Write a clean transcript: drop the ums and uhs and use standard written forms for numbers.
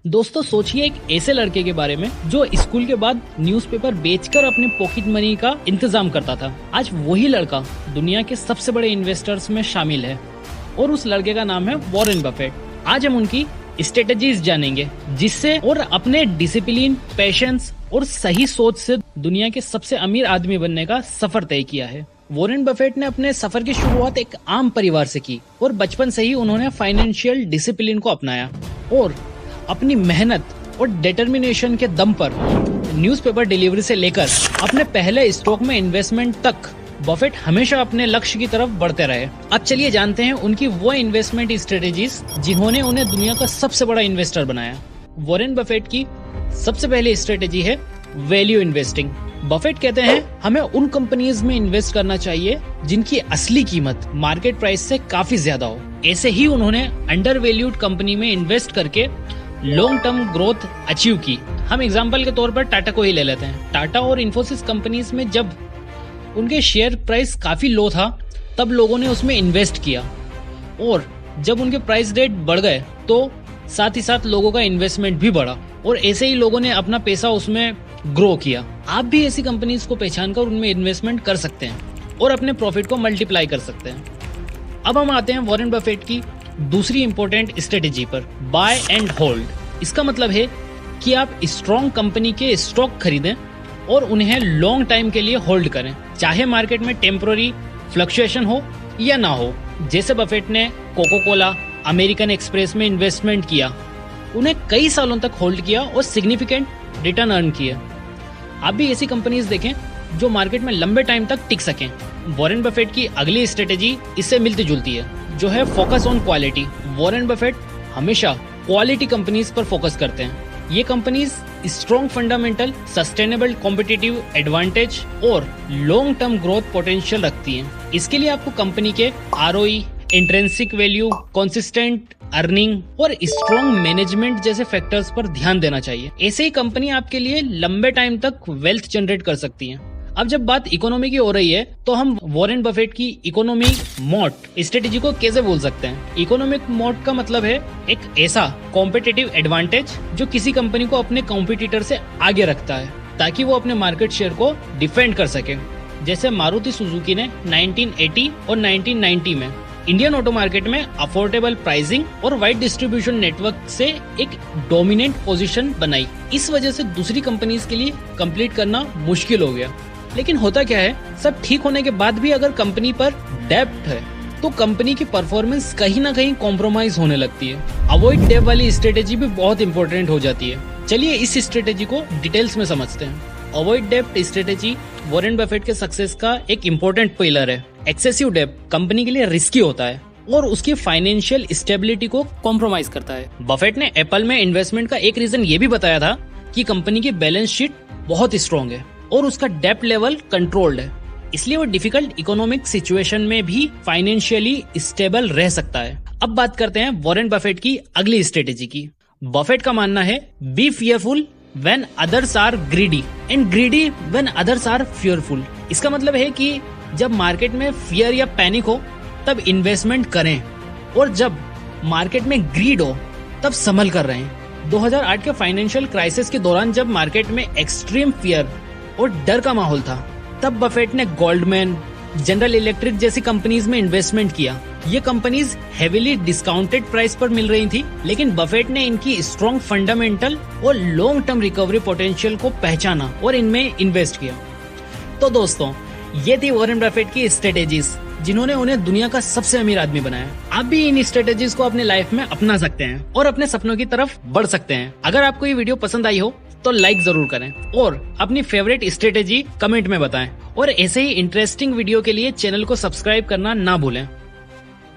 दोस्तों सोचिए एक ऐसे लड़के के बारे में जो स्कूल के बाद न्यूज़पेपर बेचकर अपने पॉकेट मनी का इंतजाम करता था। आज वही लड़का दुनिया के सबसे बड़े इन्वेस्टर्स में शामिल है और उस लड़के का नाम है वॉरेन बफेट। आज हम उनकी स्ट्रेटेजीज जानेंगे जिससे और अपने डिसिप्लिन, पैशंस और सही सोच से दुनिया के सबसे अमीर आदमी बनने का सफर तय किया है। वॉरेन बफेट ने अपने सफर की शुरुआत एक आम परिवार से की और बचपन से ही उन्होंने फाइनेंशियल डिसिप्लिन को अपनाया और अपनी मेहनत और डिटर्मिनेशन के दम पर न्यूज़पेपर डिलीवरी से लेकर अपने पहले स्टॉक में इन्वेस्टमेंट तक बफेट हमेशा अपने लक्ष्य की तरफ बढ़ते रहे। अब चलिए जानते हैं उनकी वो इन्वेस्टमेंट स्ट्रेटेजीज जिन्होंने उन्हें दुनिया का सबसे बड़ा इन्वेस्टर बनाया। वॉरेन बफेट की सबसे पहली स्ट्रेटेजी है वैल्यू इन्वेस्टिंग। बफेट कहते हैं हमें उन कंपनीज में इन्वेस्ट करना चाहिए जिनकी असली कीमत मार्केट प्राइस से काफी ज्यादा हो। ऐसे ही उन्होंने अंडर वैल्यूड कंपनी में इन्वेस्ट करके लॉन्ग टर्म ग्रोथ अचीव की। हम एग्जांपल के तौर पर टाटा को ही ले लेते हैं। टाटा और इन्फोसिस कंपनीज में जब उनके शेयर प्राइस काफी लो था तब लोगों ने उसमें इन्वेस्ट किया और जब उनके प्राइस रेट बढ़ गए तो साथ ही साथ लोगों का इन्वेस्टमेंट भी बढ़ा और ऐसे ही लोगों ने अपना पैसा उसमें ग्रो किया। आप भी ऐसी कंपनीज को पहचान कर उनमें इन्वेस्टमेंट कर सकते हैं और अपने प्रॉफिट को मल्टीप्लाई कर सकते हैं। अब हम आते हैं वॉरेन बफेट की दूसरी इंपॉर्टेंट स्ट्रेटेजी पर, बाय एंड होल्ड। इसका मतलब है कि आप स्ट्रॉन्ग कंपनी के स्टॉक खरीदें और उन्हें लॉन्ग टाइम के लिए होल्ड करें, चाहे मार्केट में टेम्पोररी फ्लक्चुएशन हो या ना हो। जैसे बफेट ने कोको कोला, अमेरिकन एक्सप्रेस में इन्वेस्टमेंट किया, उन्हें कई सालों तक होल्ड किया और सिग्निफिकेंट रिटर्न अर्न किए। आप भी ऐसी कंपनीज देखें जो मार्केट में लंबे टाइम तक टिक सकें। वॉरेन बफेट की अगली स्ट्रेटेजी इससे मिलती जुलती है, जो है focus on quality. Warren Buffett हमेशा क्वालिटी कंपनीज पर फोकस करते हैं। ये companies strong fundamental, sustainable competitive advantage और लॉन्ग टर्म ग्रोथ पोटेंशियल रखती हैं। इसके लिए आपको कंपनी के ROE, intrinsic value, consistent earning और स्ट्रॉन्ग मैनेजमेंट जैसे फैक्टर्स पर ध्यान देना चाहिए। ऐसे ही कंपनी आपके लिए लंबे टाइम तक वेल्थ जनरेट कर सकती है। अब जब बात इकोनॉमी की हो रही है तो हम वॉरेन बफेट की इकोनॉमिक मोट स्ट्रेटेजी को कैसे बोल सकते हैं। इकोनॉमिक मोट का मतलब है एक ऐसा कॉम्पिटिटिव एडवांटेज जो किसी कंपनी को अपने कॉम्पिटिटर से आगे रखता है ताकि वो अपने मार्केट शेयर को डिफेंड कर सके। जैसे मारुति सुजुकी ने 1980 और 1990 में इंडियन ऑटो मार्केट में अफोर्डेबल प्राइसिंग और वाइड डिस्ट्रीब्यूशन नेटवर्क से एक डोमिनेंट पोजीशन बनाई। इस वजह से दूसरी कंपनीज के लिए कंपीट करना मुश्किल हो गया। लेकिन होता क्या है, सब ठीक होने के बाद भी अगर कंपनी पर डेब्ट है तो कंपनी की परफॉर्मेंस कहीं ना कहीं कॉम्प्रोमाइज होने लगती है। अवॉइड डेब्ट वाली स्ट्रेटेजी भी बहुत इंपॉर्टेंट हो जाती है। चलिए इस स्ट्रेटेजी को डिटेल्स में समझते हैं। अवॉइड डेब्ट स्ट्रेटेजी वॉरेन बफेट के सक्सेस का एक इम्पोर्टेंट पिलर है। एक्सेसिव डेब्ट कंपनी के लिए रिस्की होता है और उसकी फाइनेंशियल स्टेबिलिटी को कॉम्प्रोमाइज करता है। बफेट ने एप्पल में इन्वेस्टमेंट का एक रीजन ये भी बताया था कि कंपनी की बैलेंस शीट बहुत स्ट्रॉन्ग है और उसका डेब्ट लेवल कंट्रोल्ड है, इसलिए वो डिफिकल्ट इकोनॉमिक सिचुएशन में भी फाइनेंशियली स्टेबल रह सकता है। अब बात करते हैं वॉरेन बफेट की अगली स्ट्रेटेजी की। बफेट का मानना है be fearful when others are greedy and greedy when others are fearful. इसका मतलब है कि जब मार्केट में फियर या पैनिक हो तब इन्वेस्टमेंट करें और जब मार्केट में ग्रीड हो तब संभल कर रहें। 2008 के फाइनेंशियल क्राइसिस के दौरान जब मार्केट में एक्सट्रीम फियर और डर का माहौल था तब बफेट ने गोल्डमैन, जनरल इलेक्ट्रिक जैसी कंपनीज में इन्वेस्टमेंट किया। ये कंपनीज हेवीली डिस्काउंटेड प्राइस पर मिल रही थी, लेकिन बफेट ने इनकी स्ट्रॉन्ग फंडामेंटल और लॉन्ग टर्म रिकवरी पोटेंशियल को पहचाना और इनमें इन्वेस्ट किया। तो दोस्तों ये थी वॉरेन बफेट की स्ट्रेटेजीज जिन्होंने उन्हें दुनिया का सबसे अमीर आदमी बनाया। आप भी इन स्ट्रेटेजीज को अपने लाइफ में अपना सकते हैं और अपने सपनों की तरफ बढ़ सकते हैं। अगर आपको ये वीडियो पसंद आई हो तो लाइक जरूर करें और अपनी फेवरेट स्ट्रेटेजी कमेंट में बताएं और ऐसे ही इंटरेस्टिंग वीडियो के लिए चैनल को सब्सक्राइब करना ना भूलें।